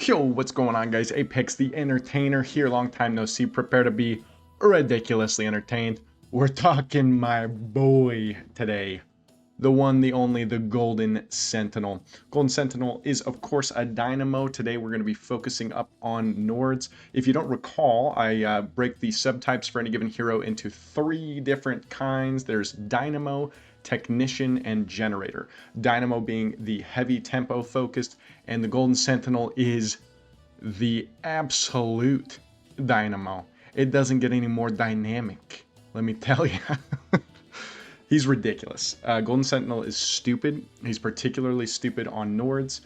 Yo, what's going on, guys? Apex the Entertainer here. Long time no see. Prepare to be ridiculously entertained. We're talking my boy today. The one, the only, the Golden Sentinel. Golden Sentinel is, of course, a dynamo. Today we're going to be focusing up on Nords. If you don't recall, I break the subtypes for any given hero into 3 different kinds. There's dynamo, technician, and generator. Dynamo being the heavy tempo focused, and the Golden Sentinel is the absolute dynamo. It doesn't get any more dynamic, let me tell you. He's ridiculous. Golden Sentinel is stupid. He's particularly stupid on Nords.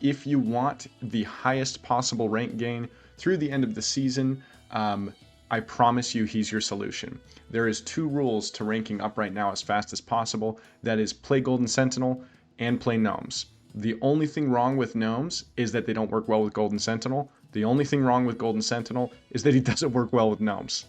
If you want the highest possible rank gain through the end of the season, I promise you he's your solution. There is 2 rules to ranking up right now as fast as possible. That is play Golden Sentinel and play Gnomes. The only thing wrong with Gnomes is that they don't work well with Golden Sentinel. The only thing wrong with Golden Sentinel is that he doesn't work well with Gnomes.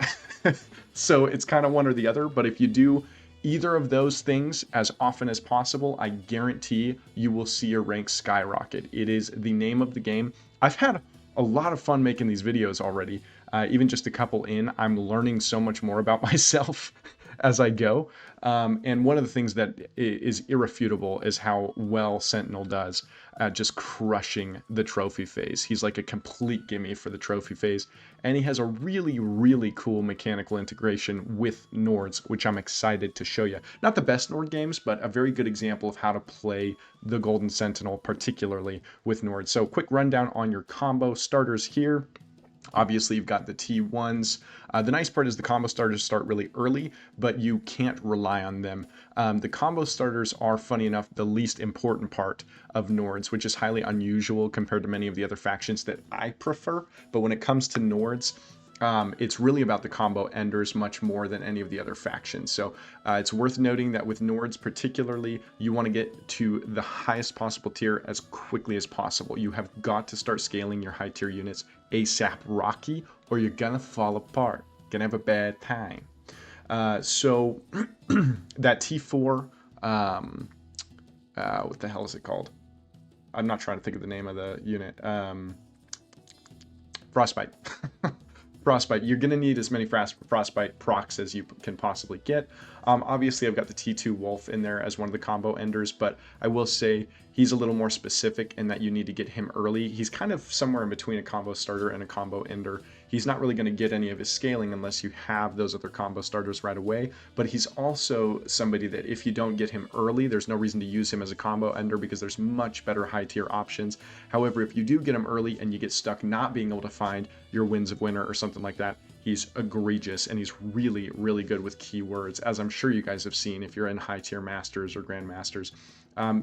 So it's kind of one or the other, but if you do either of those things as often as possible, I guarantee you will see your rank skyrocket. It is the name of the game. I've had a lot of fun making these videos already. Even just a couple in, I'm learning so much more about myself as I go. And one of the things that is irrefutable is how well Sentinel does at just crushing the trophy phase. He's like a complete gimme for the trophy phase. And he has a really, really cool mechanical integration with Nords, which I'm excited to show you. Not the best Nord games, but a very good example of how to play the Golden Sentinel, particularly with Nords. So quick rundown on your combo starters here. Obviously, you've got the T1s. The nice part is the combo starters start really early, but you can't rely on them. The combo starters are, funny enough, the least important part of Nords, which is highly unusual compared to many of the other factions that I prefer. But when it comes to Nords, it's really about the combo enders much more than any of the other factions. So it's worth noting that with Nords particularly, you want to get to the highest possible tier as quickly as possible. You have got to start scaling your high tier units ASAP Rocky, or you're gonna fall apart. Gonna have a bad time. So that T4, what the hell is it called? I'm not trying to think of the name of the unit. Frostbite. Frostbite, you're going to need as many Frostbite procs as you can possibly get. Obviously, I've got the T2 Wolf in there as one of the combo enders, but I will say he's a little more specific in that you need to get him early. He's kind of somewhere in between a combo starter and a combo ender. He's not really going to get any of his scaling unless you have those other combo starters right away, but he's also somebody that if you don't get him early, there's no reason to use him as a combo ender because there's much better high tier options. However, if you do get him early and you get stuck not being able to find your Winds of Winter or something like that, he's egregious and he's really, really good with keywords, as I'm sure you guys have seen if you're in high tier Masters or Grandmasters.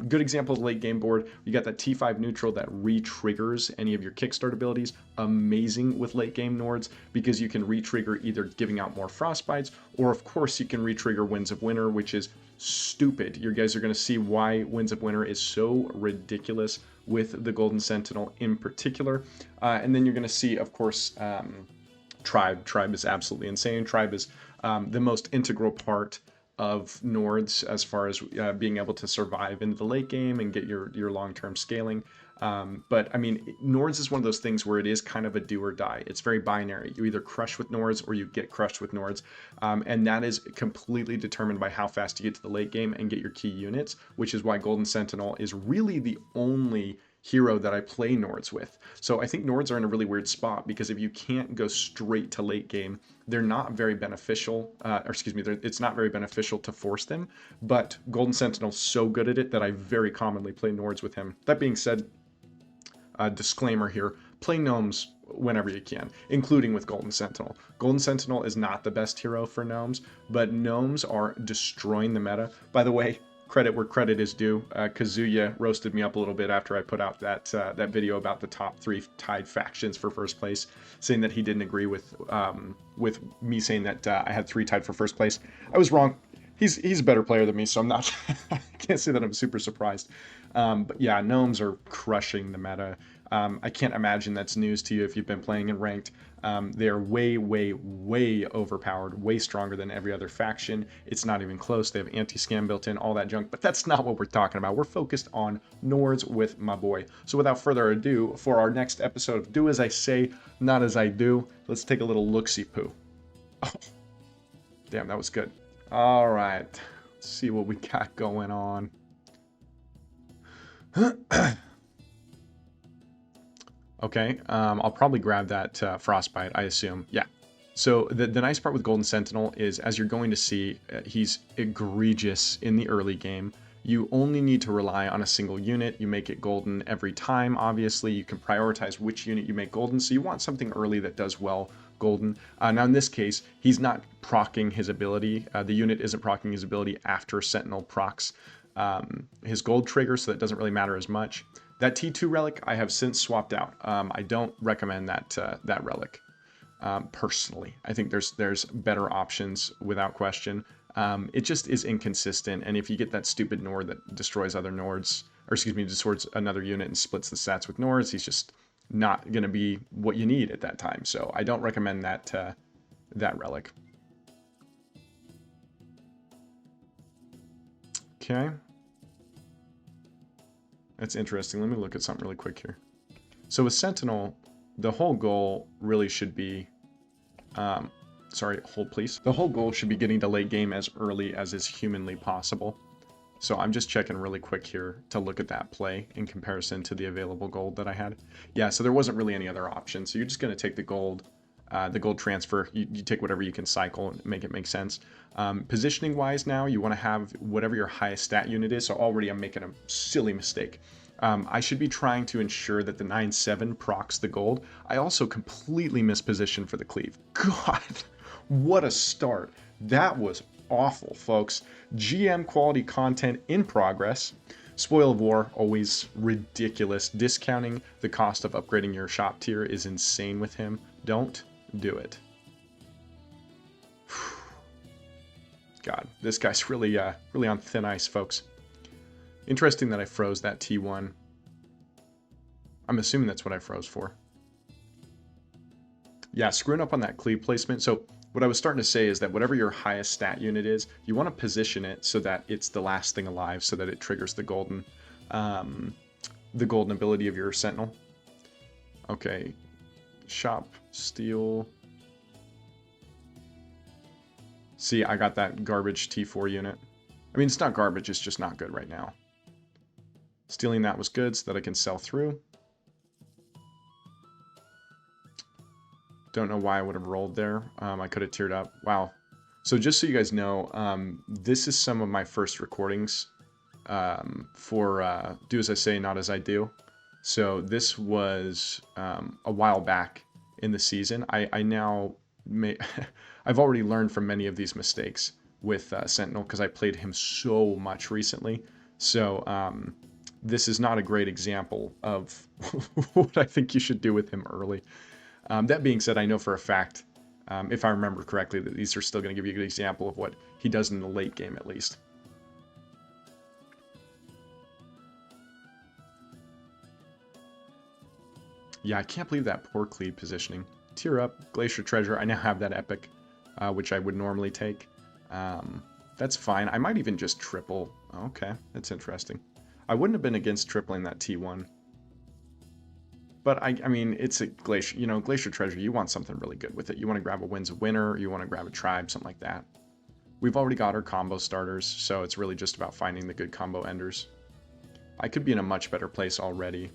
Good example of late game board. You got that T5 neutral that re-triggers any of your kickstart abilities. Amazing with late game Nords because you can re-trigger either giving out more Frostbites or of course you can re-trigger Winds of Winter, which is stupid. You guys are going to see why Winds of Winter is so ridiculous with the Golden Sentinel in particular. And then you're going to see, of course, Tribe. Tribe is absolutely insane. Tribe is the most integral part of Nords as far as being able to survive into the late game and get your long-term scaling. But I mean, Nords is one of those things where it is kind of a do or die. It's very binary. You either crush with Nords or you get crushed with Nords. And that is completely determined by how fast you get to the late game and get your key units, which is why Golden Sentinel is really the only hero that I play Nords with. So I think Nords are in a really weird spot because if you can't go straight to late game, they're not very beneficial, it's not very beneficial to force them, but Golden Sentinel's so good at it that I very commonly play Nords with him. That being said, disclaimer here, play Gnomes whenever you can, including with Golden Sentinel. Golden Sentinel is not the best hero for Gnomes, but Gnomes are destroying the meta. By the way, credit where credit is due. Kazuya roasted me up a little bit after I put out that video about the top 3 tied factions for first place, saying that he didn't agree with me saying that I had 3 tied for first place. I was wrong. He's a better player than me, so I'm not. I can't say that I'm super surprised. But yeah, Gnomes are crushing the meta. I can't imagine that's news to you if you've been playing in ranked. They're way, way, way overpowered, way stronger than every other faction. It's not even close. They have anti-scam built in, all that junk, but that's not what we're talking about. We're focused on Nords with my boy. So without further ado, for our next episode of Do As I Say, Not As I Do, let's take a little look-see-poo. Oh, damn, that was good. All right, let's see what we got going on. Okay, I'll probably grab that Frostbite, I assume. Yeah. So the nice part with Golden Sentinel is, as you're going to see, he's egregious in the early game. You only need to rely on a single unit. You make it golden every time, obviously. You can prioritize which unit you make golden, so you want something early that does well golden. Now in this case, he's not proccing his ability. The unit isn't proccing his ability after Sentinel procs his gold trigger, so that doesn't really matter as much. That T2 relic I have since swapped out. I don't recommend that relic personally. I think there's better options without question. It just is inconsistent, and if you get that stupid Nord that destroys other Nords, or excuse me, destroys another unit and splits the stats with Nords, he's just not going to be what you need at that time. So I don't recommend that relic. Okay. That's interesting. Let me look at something really quick here. So with Sentinel, the whole goal really should be, sorry, hold please. The whole goal should be getting to late game as early as is humanly possible. So I'm just checking really quick here to look at that play in comparison to the available gold that I had. Yeah, so there wasn't really any other option. So you're just going to take the gold transfer. You take whatever you can cycle and make it make sense. Positioning wise now, you want to have whatever your highest stat unit is. So already I'm making a silly mistake. I should be trying to ensure that the 9/7 procs the gold. I also completely mispositioned for the cleave. God, what a start. That was awful, folks. GM quality content in progress. Spoil of War, always ridiculous. Discounting the cost of upgrading your shop tier is insane with him. Don't do it. God, this guy's really on thin ice, folks. Interesting that I froze that T1. I'm assuming that's what I froze for. Yeah, screwing up on that cleave placement. So what I was starting to say is that whatever your highest stat unit is, you want to position it so that it's the last thing alive, so that it triggers the golden ability of your Sentinel. Okay, shop, steal. See, I got that garbage T4 unit. I mean, it's not garbage, it's just not good right now. Stealing that was good so that I can sell through. Don't know why I would have rolled there. I could have tiered up. Wow. So just so you guys know, this is some of my first recordings for Do As I Say, Not As I Do. So this was a while back in the season. I now may I've already learned from many of these mistakes with Sentinel because I played him so much recently. So this is not a great example of what I think you should do with him early. That being said, I know for a fact, if I remember correctly, that these are still going to give you a good example of what he does in the late game at least. Yeah, I can't believe that poor cleave positioning. Tier up, Glacier Treasure. I now have that epic, which I would normally take. That's fine. I might even just triple. Okay, that's interesting. I wouldn't have been against tripling that T1. But I mean, it's a Glacier, Glacier Treasure. You want something really good with it. You want to grab a Winds of Winter. You want to grab a Tribe, something like that. We've already got our combo starters, so it's really just about finding the good combo enders. I could be in a much better place already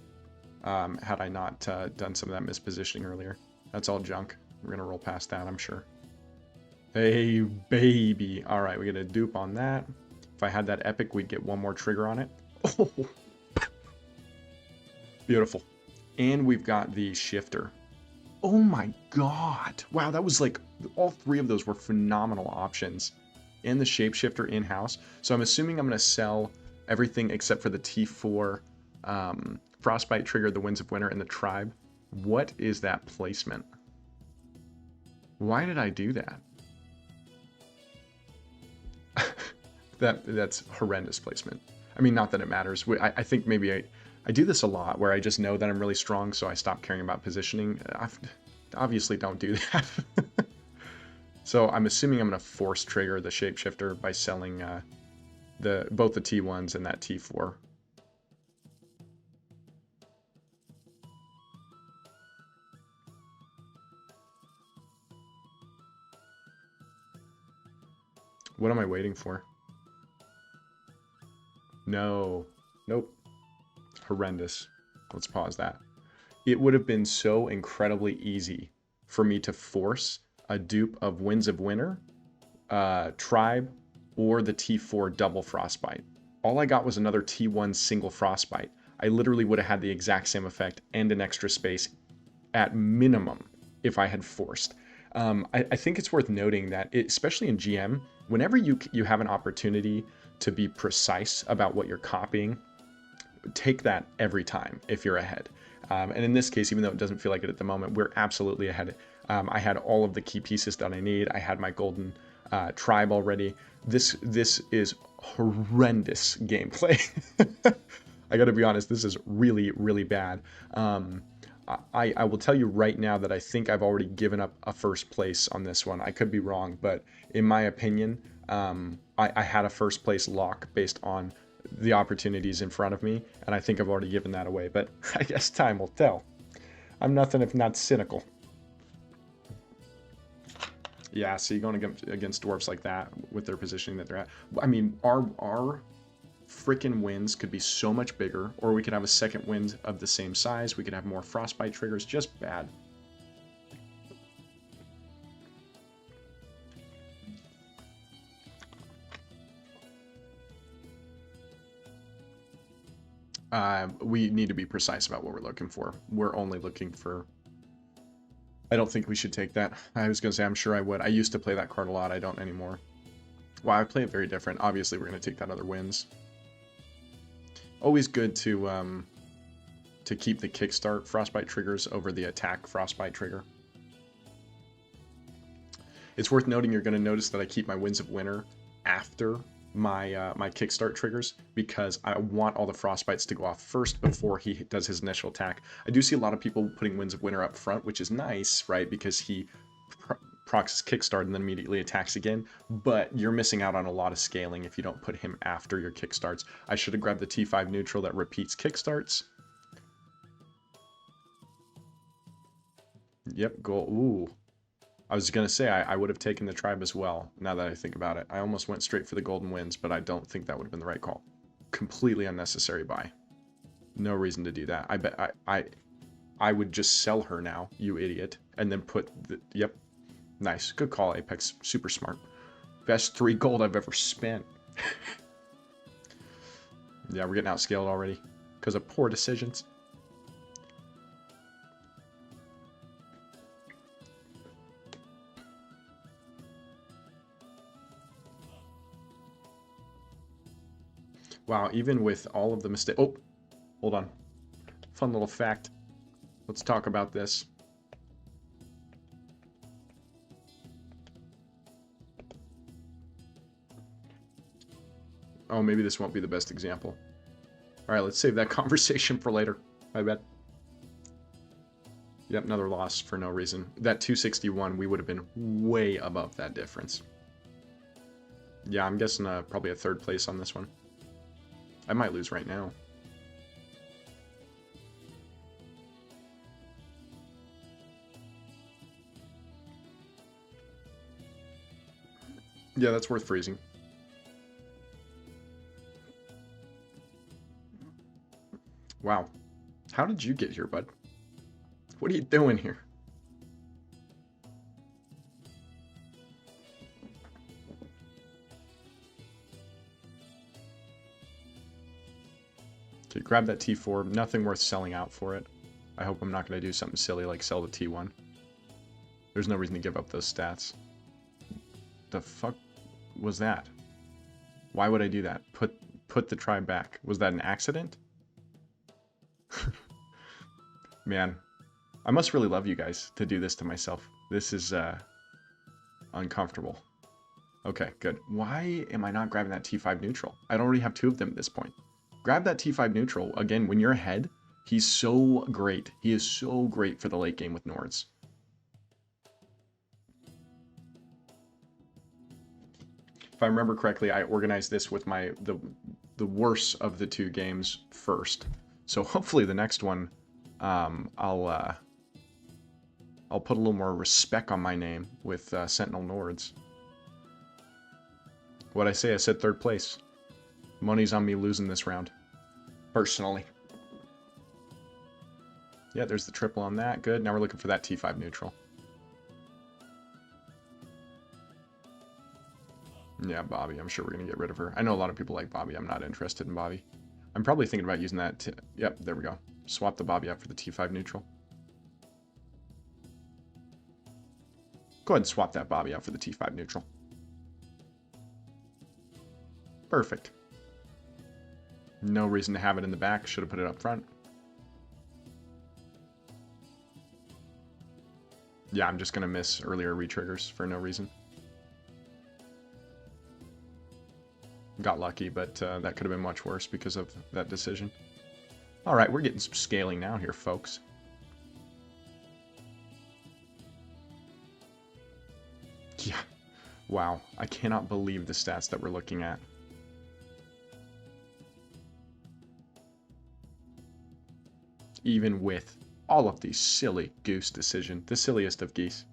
had I not done some of that mispositioning earlier. That's all junk. We're going to roll past that, I'm sure. Hey, baby. All right, we get a dupe on that. If I had that epic, we'd get one more trigger on it. Oh. Beautiful. And we've got the shifter. Oh my god. Wow, that was like, all three of those were phenomenal options. And the shapeshifter in-house. So I'm assuming I'm going to sell everything except for the T4 Frostbite trigger, the Winds of Winter, and the Tribe. What is that placement? Why did I do that? That's horrendous placement. I mean, not that it matters. I think maybe I do this a lot where I just know that I'm really strong, so I stop caring about positioning. I obviously don't do that. So I'm assuming I'm going to force trigger the shapeshifter by selling both the T1s and that T4. What am I waiting for? No. Nope. Horrendous. Let's pause that. It would have been so incredibly easy for me to force a dupe of Winds of Winter, Tribe, or the T4 double Frostbite. All I got was another T1 single Frostbite. I literally would have had the exact same effect and an extra space at minimum if I had forced. I think it's worth noting that, especially in GM, whenever you have an opportunity to be precise about what you're copying, take that every time if you're ahead. And in this case, even though it doesn't feel like it at the moment, we're absolutely ahead. I had all of the key pieces that I need. I had my golden tribe already. This is horrendous gameplay. I gotta be honest, this is really, really bad. I will tell you right now that I think I've already given up a first place on this one. I could be wrong, but in my opinion, I had a first place lock based on the opportunities in front of me, and I think I've already given that away, but I guess time will tell. I'm nothing if not cynical. Yeah, so you're going against dwarves like that with their positioning that they're at. I mean, our freaking wins could be so much bigger, or we could have a second wind of the same size. We could have more frostbite triggers. Just bad. We need to be precise about what we're looking for. We're only looking for... I don't think we should take that. I was going to say, I'm sure I would. I used to play that card a lot. I don't anymore. Wow, I play it very different. Obviously, we're going to take that other wins. Always good to keep the kickstart frostbite triggers over the attack frostbite trigger. It's worth noting you're going to notice that I keep my Winds of Winter after my my kickstart triggers, because I want all the frostbites to go off first before he does his initial attack. I do see a lot of people putting Winds of Winter up front, which is nice, right? Because he procs his kickstart and then immediately attacks again, but you're missing out on a lot of scaling if you don't put him after your kickstarts. I should have grabbed the T5 neutral that repeats kickstarts. Yep, goal. Ooh. I was going to say I would have taken the tribe as well, now that I think about it. I almost went straight for the golden winds, but I don't think that would have been the right call. Completely unnecessary buy. No reason to do that. I bet I would just sell her now, you idiot, and then put the... Yep. Nice. Good call, Apex. Super smart. Best 3 gold I've ever spent. Yeah, we're getting outscaled already because of poor decisions. Wow, even with all of the mistakes... Oh, hold on. Fun little fact. Let's talk about this. Oh, maybe this won't be the best example. All right, let's save that conversation for later, I bet. Yep, another loss for no reason. That 261, we would have been way above that difference. Yeah, I'm guessing probably a 3rd place on this one. I might lose right now. Yeah, that's worth freezing. Wow. How did you get here, bud? What are you doing here? Okay, grab that T4. Nothing worth selling out for it. I hope I'm not going to do something silly like sell the T1. There's no reason to give up those stats. The fuck was that? Why would I do that? Put the tribe back. Was that an accident? Man, I must really love you guys to do this to myself. This is uncomfortable. Okay, good. Why am I not grabbing that T5 neutral? I already have 2 of them at this point. grab that T5 neutral. Again, when you're ahead, he's so great. He is so great for the late game with Nords. If I remember correctly, I organized this with the worst of the two games first. So hopefully the next one, I'll put a little more respect on my name with Sentinel Nords. What'd I say? I said third place. Money's on me losing this round. Personally. Yeah, there's the triple on that. Good. Now we're looking for that T5 neutral. Yeah, Bobby. I'm sure we're going to get rid of her. I know a lot of people like Bobby. I'm not interested in Bobby. I'm probably thinking about using that. Yep, there we go. Swap the Bobby out for the T5 neutral. Go ahead and swap that Bobby out for the T5 neutral. Perfect. No reason to have it in the back. Should have put it up front. Yeah, I'm just going to miss earlier retriggers for no reason. Got lucky, but that could have been much worse because of that decision. All right, we're getting some scaling now here, folks. Yeah. Wow. I cannot believe the stats that we're looking at. Even with all of these silly goose decisions. The silliest of geese.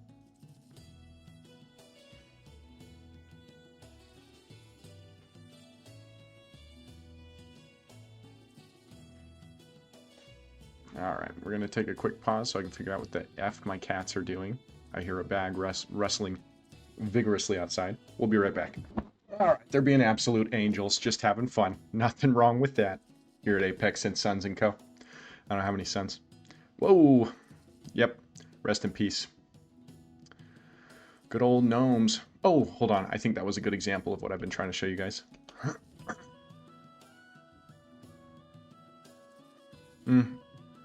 Alright, we're going to take a quick pause so I can figure out what the F my cats are doing. I hear a bag rustling vigorously outside. We'll be right back. Alright, they're being absolute angels, just having fun. Nothing wrong with that. Here at Apex and Sons & Co. I don't have any sons. Whoa! Yep, rest in peace. Good old gnomes. Oh, hold on. I think that was a good example of what I've been trying to show you guys.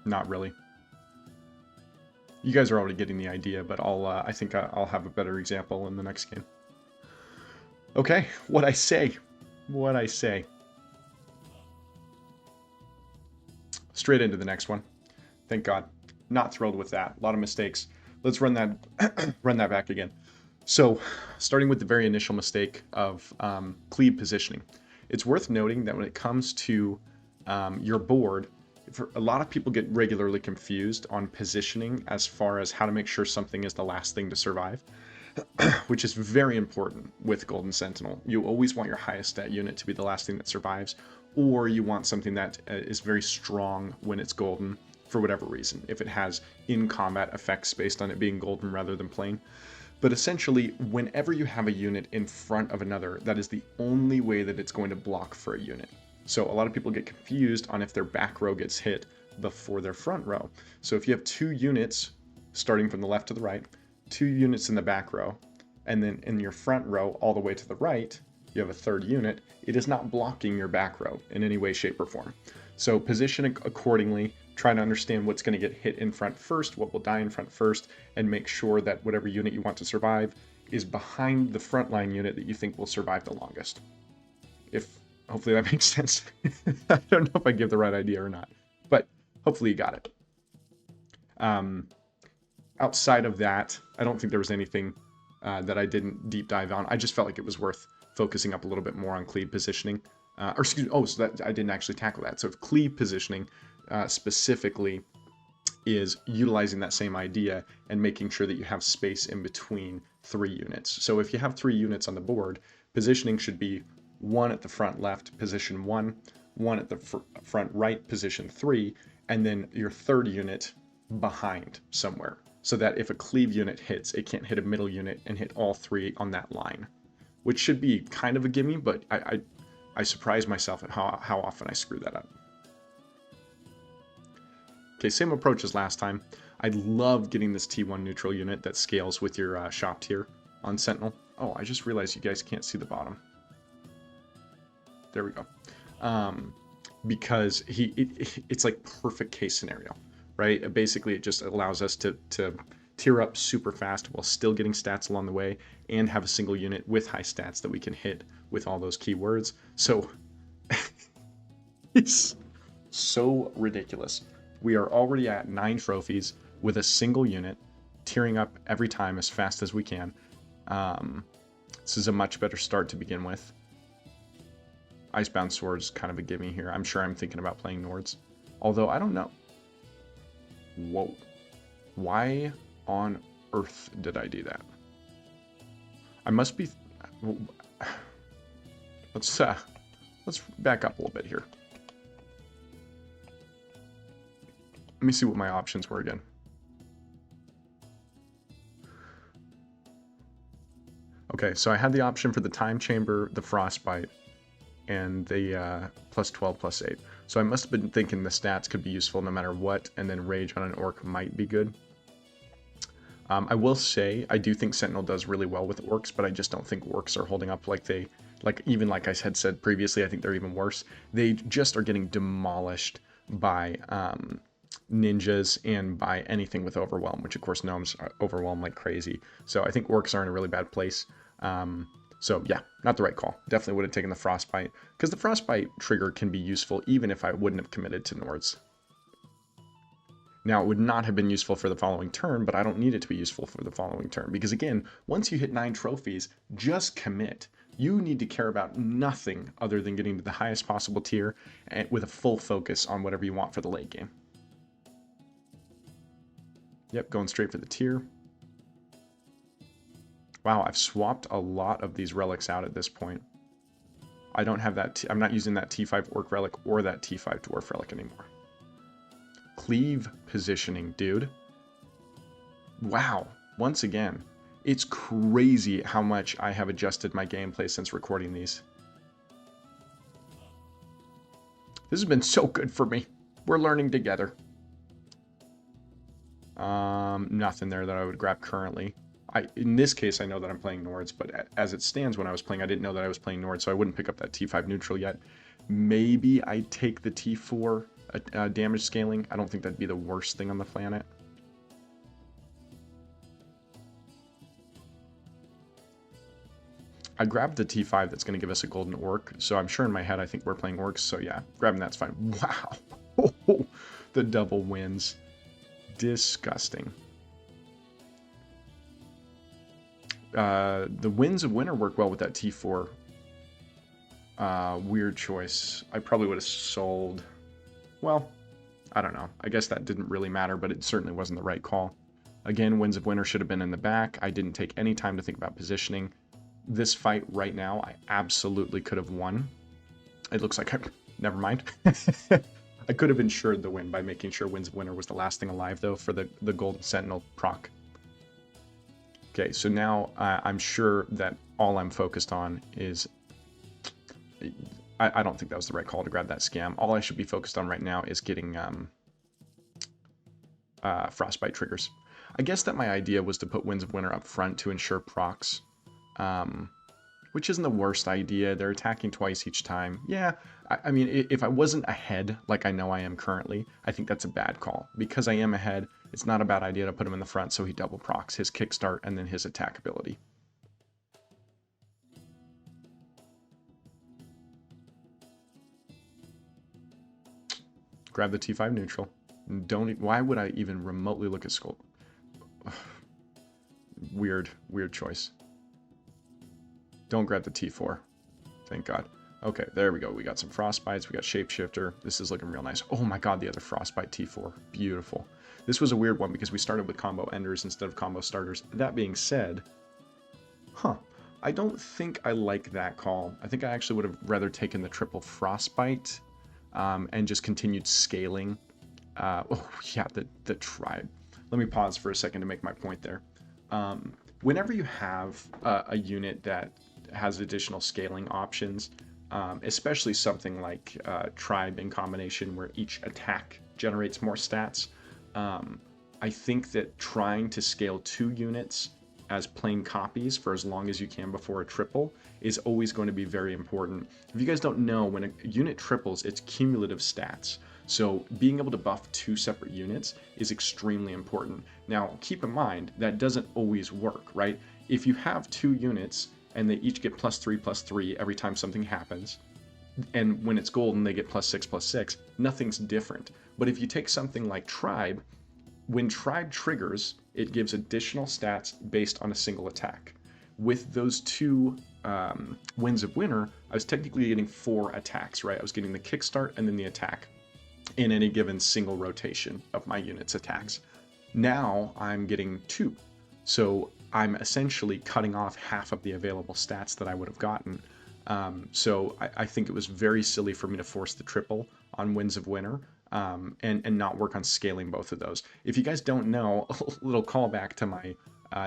Not really. You guys are already getting the idea, but I think I'll have a better example in the next game. Okay, what I say. Straight into the next one. Thank God. Not thrilled with that. A lot of mistakes. Let's run that run that back again. So, starting with the very initial mistake of cleave positioning. It's worth noting that when it comes to your board, a lot of people get regularly confused on positioning as far as how to make sure something is the last thing to survive, which is very important with Golden Sentinel. You always want your highest stat unit to be the last thing that survives, or you want something that is very strong when it's golden for whatever reason, if it has in-combat effects based on it being golden rather than plain. But essentially, whenever you have a unit in front of another, that is the only way that it's going to block for a unit. So a lot of people get confused on if their back row gets hit before their front row. So if you have two units starting from the left to the right, two units in the back row, and then in your front row all the way to the right, you have a third unit, it is not blocking your back row in any way, shape, or form. So position accordingly, try to understand what's going to get hit in front first, what will die in front first, and make sure that whatever unit you want to survive is behind the frontline unit that you think will survive the longest. Hopefully that makes sense. I don't know if I give the right idea or not, but hopefully you got it. Outside of that, I don't think there was anything that I didn't deep dive on. I just felt like it was worth focusing up a little bit more on cleave positioning. So that I didn't actually tackle that. So if cleave positioning specifically is utilizing that same idea and making sure that you have space in between three units. So if you have three units on the board, positioning should be one at the front left, position 1, one at the front right, position 3, and then your third unit behind somewhere. So that if a cleave unit hits, it can't hit a middle unit and hit all three on that line. Which should be kind of a gimme, but I surprise myself at how often I screw that up. Okay, same approach as last time. I love getting this T1 neutral unit that scales with your shop tier on Sentinel. Oh, I just realized you guys can't see the bottom. There we go. Because it's like perfect case scenario, right? Basically, it just allows us to tier up super fast while still getting stats along the way and have a single unit with high stats that we can hit with all those keywords. So It's so ridiculous. We are already at 9 trophies with a single unit, tearing up every time as fast as we can. This is a much better start to begin with. Icebound Sword's kind of a gimme here. I'm sure I'm thinking about playing Nords. Although, I don't know. Whoa. Why on earth did I do that? I must be... Let's back up a little bit here. Let me see what my options were again. Okay, so I had the option for the Time Chamber, the Frostbite, and the plus 12, plus 8. So I must have been thinking the stats could be useful no matter what, and then Rage on an Orc might be good. I will say, I do think Sentinel does really well with Orcs, but I just don't think Orcs are holding up like they... even like I had said previously, I think they're even worse. They just are getting demolished by ninjas and by anything with Overwhelm, which of course Gnomes overwhelm like crazy. So I think Orcs are in a really bad place. So yeah, not the right call. Definitely would have taken the Frostbite, because the Frostbite trigger can be useful even if I wouldn't have committed to Nords. Now, it would not have been useful for the following turn, but I don't need it to be useful for the following turn, because again, once you hit 9 trophies, just commit. You need to care about nothing other than getting to the highest possible tier and with a full focus on whatever you want for the late game. Yep, going straight for the tier. Wow, I've swapped a lot of these relics out at this point. I don't have that, I'm not using that T5 Orc relic or that T5 Dwarf relic anymore. Cleave positioning, dude. Wow, once again, it's crazy how much I have adjusted my gameplay since recording these. This has been so good for me. We're learning together. Nothing there that I would grab currently. In this case, I know that I'm playing Nords, but as it stands when I was playing, I didn't know that I was playing Nords, so I wouldn't pick up that T5 neutral yet. Maybe I'd take the T4 damage scaling. I don't think that'd be the worst thing on the planet. I grabbed the T5 that's going to give us a golden orc, so I'm sure in my head I think we're playing orcs, so yeah, grabbing that's fine. Wow! The double wins. Disgusting. The Winds of Winter work well with that T4. Weird choice. I probably would have sold... Well, I don't know. I guess that didn't really matter, but it certainly wasn't the right call. Again, Winds of Winter should have been in the back. I didn't take any time to think about positioning. This fight right now, I absolutely could have won. It looks like never mind. I could have ensured the win by making sure Winds of Winter was the last thing alive, though, for the Golden Sentinel proc. Okay, so now I'm sure that all I'm focused on is... I don't think that was the right call to grab that scam. All I should be focused on right now is getting Frostbite triggers. I guess that my idea was to put Winds of Winter up front to ensure procs, which isn't the worst idea. They're attacking twice each time. Yeah, I mean, if I wasn't ahead like I know I am currently, I think that's a bad call. Because I am ahead, it's not a bad idea to put him in the front so he double procs his kickstart and then his attack ability. Grab the T5 neutral. Why would I even remotely look at Skull? Weird choice. Don't grab the T4. Thank God. Okay, there we go. We got some Frostbites. We got Shapeshifter. This is looking real nice. Oh my God, the other Frostbite T4. Beautiful. This was a weird one because we started with combo enders instead of combo starters. That being said, I don't think I like that call. I think I actually would have rather taken the triple Frostbite and just continued scaling. Oh yeah, the tribe. Let me pause for a second to make my point there. Whenever you have a unit that has additional scaling options, especially something like tribe in combination where each attack generates more stats, I think that trying to scale 2 units as plain copies for as long as you can before a triple is always going to be very important. If you guys don't know, when a unit triples, it's cumulative stats. So being able to buff 2 separate units is extremely important. Now, keep in mind, that doesn't always work, right? If you have 2 units and they each get +3/+3 every time something happens, and when it's golden, they get +6/+6. Nothing's different. But if you take something like Tribe, when Tribe triggers, it gives additional stats based on a single attack. With those two Winds of Winter, I was technically getting 4 attacks, right? I was getting the kickstart and then the attack in any given single rotation of my unit's attacks. Now I'm getting 2. So I'm essentially cutting off half of the available stats that I would have gotten. So I think it was very silly for me to force the triple on Winds of Winter and not work on scaling both of those. If you guys don't know, a little callback to my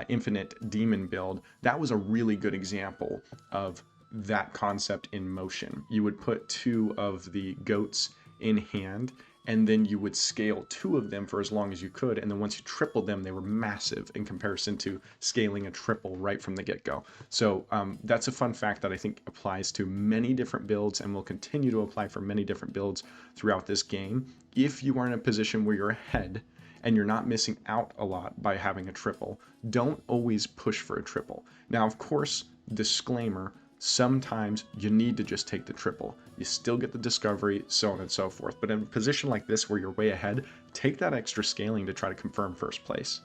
Infinite Demon build, that was a really good example of that concept in motion. You would put 2 of the goats in hand, and then you would scale 2 of them for as long as you could, and then once you tripled them, they were massive in comparison to scaling a triple right from the get-go. So that's a fun fact that I think applies to many different builds and will continue to apply for many different builds throughout this game. If you are in a position where you're ahead and you're not missing out a lot by having a triple, don't always push for a triple. Now, of course, disclaimer, sometimes you need to just take the triple. You still get the discovery, so on and so forth. But in a position like this where you're way ahead, take that extra scaling to try to confirm first place.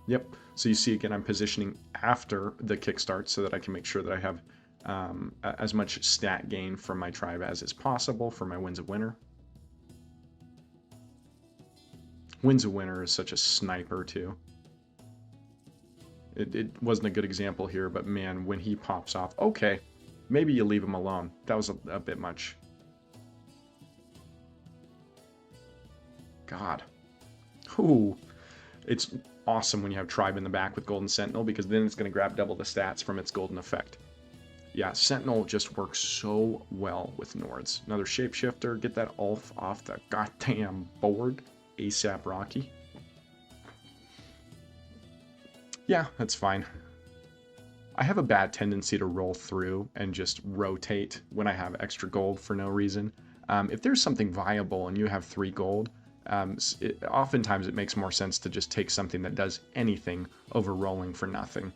Yep, so you see again, I'm positioning after the kickstart so that I can make sure that I have as much stat gain from my tribe as is possible for my Winds of Winter. Winds of Winter is such a sniper too. It wasn't a good example here, but man, when he pops off, okay, maybe you leave him alone. That was a bit much. God. Ooh. It's awesome when you have Tribe in the back with Golden Sentinel, because then it's going to grab double the stats from its golden effect. Yeah, Sentinel just works so well with Nords. Another Shapeshifter, get that Ulf off the goddamn board. ASAP Rocky. Yeah, that's fine. I have a bad tendency to roll through and just rotate when I have extra gold for no reason. If there's something viable and you have 3 gold, oftentimes it makes more sense to just take something that does anything over rolling for nothing.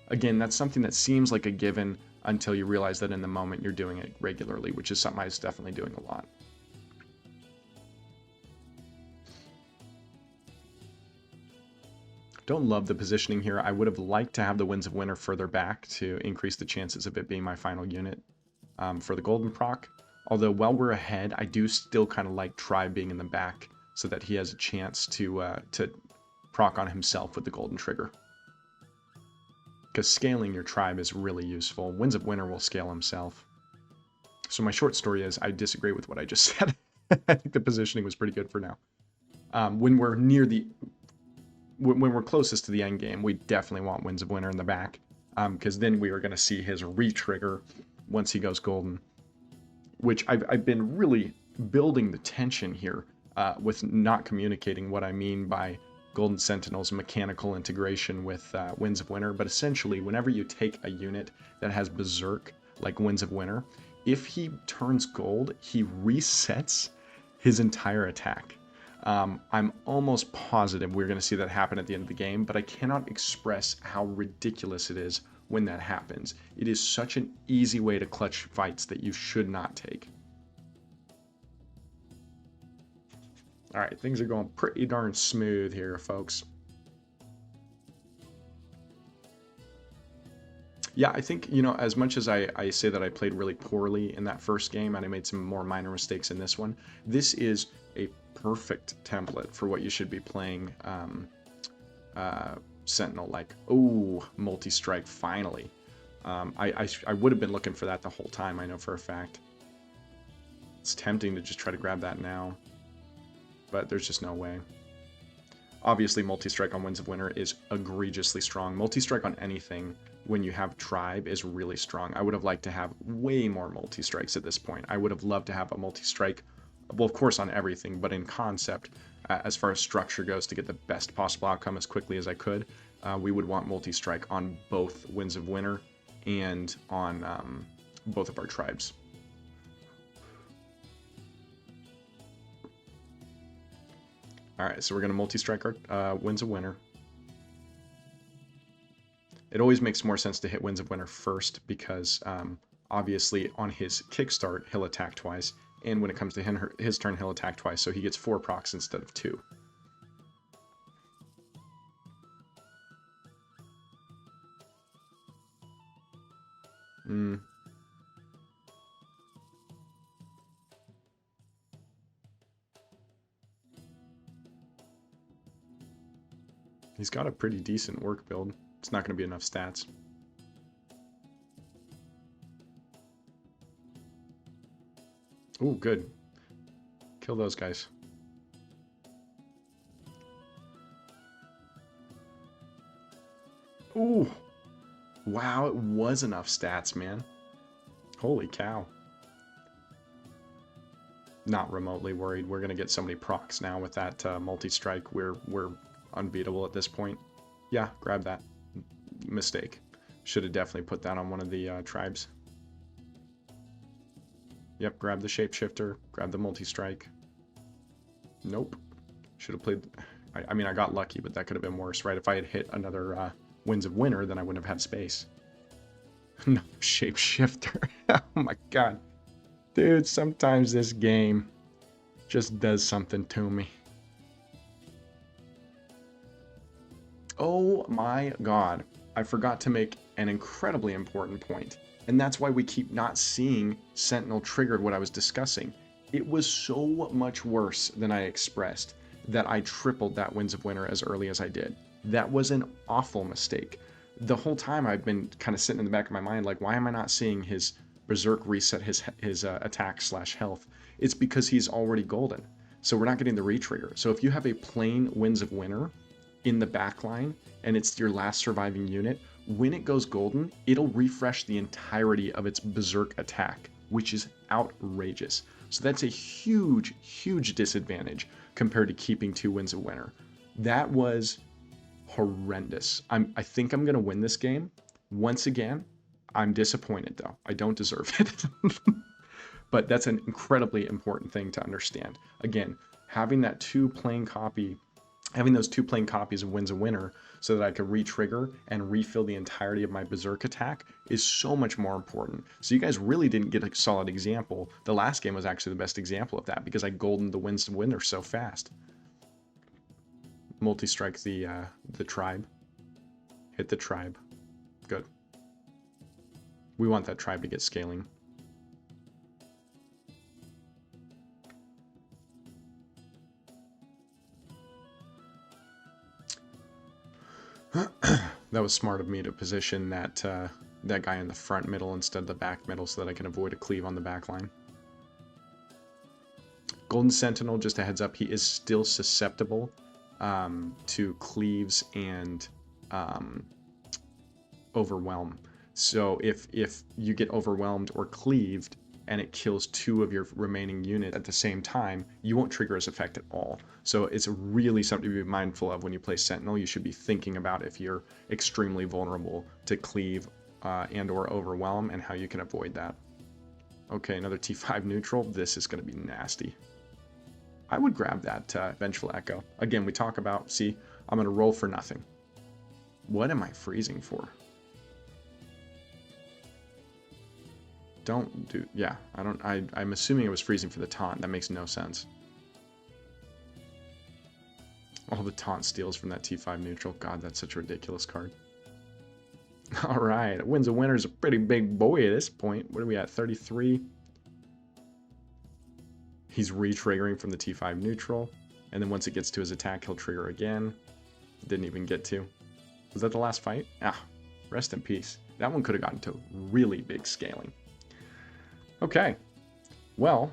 Again, that's something that seems like a given until you realize that in the moment you're doing it regularly, which is something I was definitely doing a lot. Don't love the positioning here. I would have liked to have the Winds of Winter further back to increase the chances of it being my final unit for the golden proc. Although while we're ahead, I do still kind of like Tribe being in the back so that he has a chance to proc on himself with the golden trigger. Because scaling your Tribe is really useful. Winds of Winter will scale himself. So my short story is I disagree with what I just said. I think the positioning was pretty good for now. When we're near the... When we're closest to the end game, we definitely want Winds of Winter in the back, because then we are going to see his re-trigger once he goes golden, which I've been really building the tension here with not communicating what I mean by Golden Sentinel's mechanical integration with Winds of Winter. But essentially, whenever you take a unit that has Berserk, like Winds of Winter, if he turns gold, he resets his entire attack. I'm almost positive we're going to see that happen at the end of the game, but I cannot express how ridiculous it is when that happens. It is such an easy way to clutch fights that you should not take. Alright, things are going pretty darn smooth here, folks. Yeah, I think, you know, as much as I say that I played really poorly in that first game and I made some more minor mistakes in this one, this is a perfect template for what you should be playing Sentinel like. Oh, multi-strike, finally. I would have been looking for that the whole time, I know for a fact. It's tempting to just try to grab that now, but there's just no way. Obviously, multi-strike on Winds of Winter is egregiously strong. Multi-strike on anything when you have Tribe is really strong. I would have liked to have way more multi-strikes at this point. I would have loved to have a multi-strike, well, of course, on everything, but in concept, as far as structure goes, to get the best possible outcome as quickly as I could, we would want multi-strike on both Winds of Winter and on both of our tribes. Alright, so we're going to multi-strike our Winds of Winter. It always makes more sense to hit Winds of Winter first because obviously on his kickstart, he'll attack twice. And when it comes to his turn, he'll attack twice. So he gets 4 procs instead of 2. He's got a pretty decent work build. It's not going to be enough stats. Ooh, good. Kill those guys. Ooh. Wow, it was enough stats, man. Holy cow. Not remotely worried. We're going to get so many procs now with that multi-strike. We're unbeatable at this point. Yeah, grab that. Mistake. Should have definitely put that on one of the tribes. Yep, grab the shapeshifter. Grab the multi-strike. Nope. Should have played... I mean, I got lucky, but that could have been worse, right? If I had hit another Winds of Winter, then I wouldn't have had space. No, shapeshifter. Oh my god. Dude, sometimes this game just does something to me. Oh my god. I forgot to make an incredibly important point. And that's why we keep not seeing Sentinel triggered what I was discussing. It was so much worse than I expressed that I tripled that Winds of Winter as early as I did. That was an awful mistake. The whole time I've been kind of sitting in the back of my mind like, why am I not seeing his Berserk reset his attack / health? It's because he's already golden. So we're not getting the re-trigger. So if you have a plain Winds of Winter in the backline and it's your last surviving unit, when it goes golden, it'll refresh the entirety of its Berserk attack, which is outrageous. So that's a huge, huge disadvantage compared to keeping 2 Winds of Winter. That was horrendous. I think I'm going to win this game. Once again, I'm disappointed though. I don't deserve it. But that's an incredibly important thing to understand. Again, having those 2 plain copies of Winds of Winter so that I could re-trigger and refill the entirety of my Berserk attack is so much more important. So you guys really didn't get a solid example. The last game was actually the best example of that because I goldened the Winds of Winter so fast. Multi-strike the tribe. Hit the tribe. Good. We want that tribe to get scaling. That was smart of me to position that that guy in the front middle instead of the back middle so that I can avoid a cleave on the back line. Golden Sentinel, just a heads up, he is still susceptible to cleaves and overwhelm. So if you get overwhelmed or cleaved and it kills 2 of your remaining units at the same time, you won't trigger his effect at all. So it's really something to be mindful of when you play Sentinel. You should be thinking about if you're extremely vulnerable to cleave and or overwhelm and how you can avoid that. Okay, another T5 neutral. This is going to be nasty. I would grab that Vengeful Echo. Again, we talk about, see, I'm going to roll for nothing. What am I freezing for? Don't do, yeah, I'm assuming it was freezing for the taunt. That makes no sense. All the taunt steals from that T5 neutral. God, that's such a ridiculous card. All right, Winds of Winter is a pretty big boy at this point. What are we at, 33? He's re-triggering from the T5 neutral, and then once it gets to his attack, he'll trigger again. Didn't even get to. Was that the last fight? Ah, rest in peace. That one could have gotten to really big scaling. Okay, well,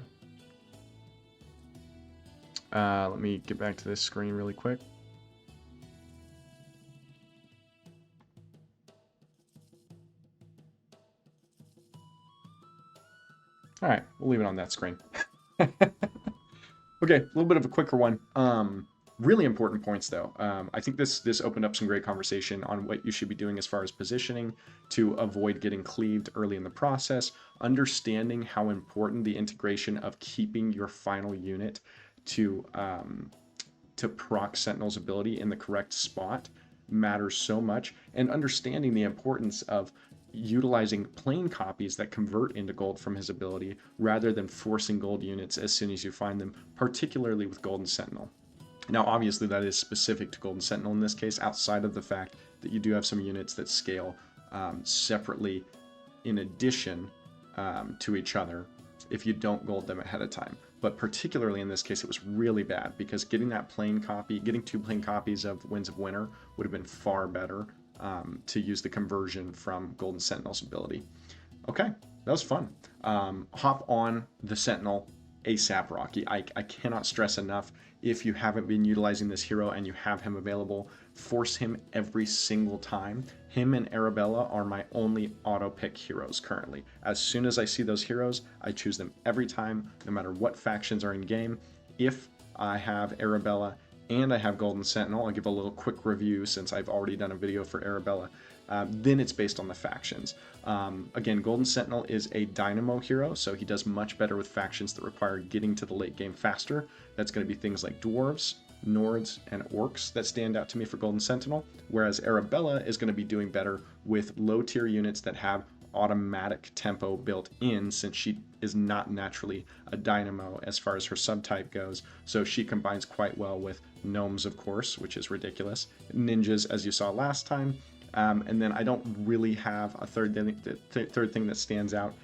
let me get back to this screen really quick. All right, we'll leave it on that screen. Okay, a little bit of a quicker one. Really important points though. I think this opened up some great conversation on what you should be doing as far as positioning to avoid getting cleaved early in the process, understanding how important the integration of keeping your final unit to proc Sentinel's ability in the correct spot matters so much, and understanding the importance of utilizing plain copies that convert into gold from his ability rather than forcing gold units as soon as you find them, particularly with Golden Sentinel. Now, obviously, that is specific to Golden Sentinel in this case, outside of the fact that you do have some units that scale separately in addition to each other if you don't gold them ahead of time. But particularly in this case, it was really bad because getting that plain copy, getting 2 plain copies of Winds of Winter would have been far better to use the conversion from Golden Sentinel's ability. Okay, that was fun. Hop on the Sentinel ASAP, Rocky. I cannot stress enough, if you haven't been utilizing this hero and you have him available, force him every single time. Him and Arabella are my only auto pick heroes currently. As soon as I see those heroes, I choose them every time, no matter what factions are in game. If I have Arabella and I have Golden Sentinel, I'll give a little quick review since I've already done a video for Arabella. Then it's based on the factions. Again, Golden Sentinel is a dynamo hero, so he does much better with factions that require getting to the late game faster. That's going to be things like dwarves, Nords, and orcs that stand out to me for Golden Sentinel, whereas Arabella is going to be doing better with low tier units that have automatic tempo built in, since she is not naturally a dynamo as far as her subtype goes. So she combines quite well with gnomes, of course, which is ridiculous, ninjas, as you saw last time, and then I don't really have a third thing that stands out,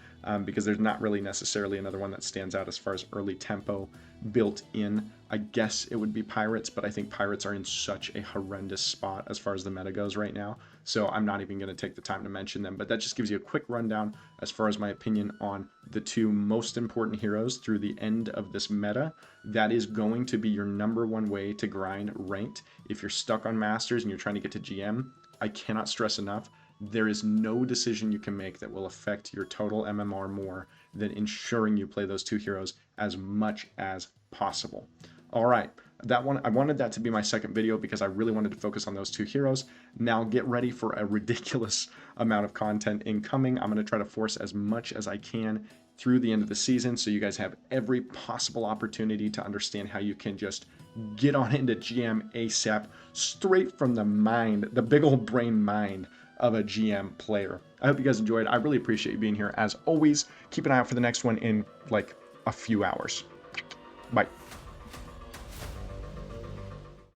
because there's not really necessarily another one that stands out as far as early tempo built in. I guess it would be pirates, but I think pirates are in such a horrendous spot as far as the meta goes right now, so I'm not even going to take the time to mention them. But that just gives you a quick rundown as far as my opinion on the 2 most important heroes through the end of this meta. That is going to be your #1 way to grind ranked. If you're stuck on Masters and you're trying to get to GM, I cannot stress enough, there is no decision you can make that will affect your total MMR more than ensuring you play those 2 heroes as much as possible. All right, that one, I wanted that to be my second video because I really wanted to focus on those 2 heroes. Now get ready for a ridiculous amount of content incoming. I'm going to try to force as much as I can through the end of the season, so you guys have every possible opportunity to understand how you can just get on into GM ASAP, straight from the mind, the big old brain mind of a GM player. I hope you guys enjoyed. I really appreciate you being here. As always, keep an eye out for the next one in like a few hours. Bye.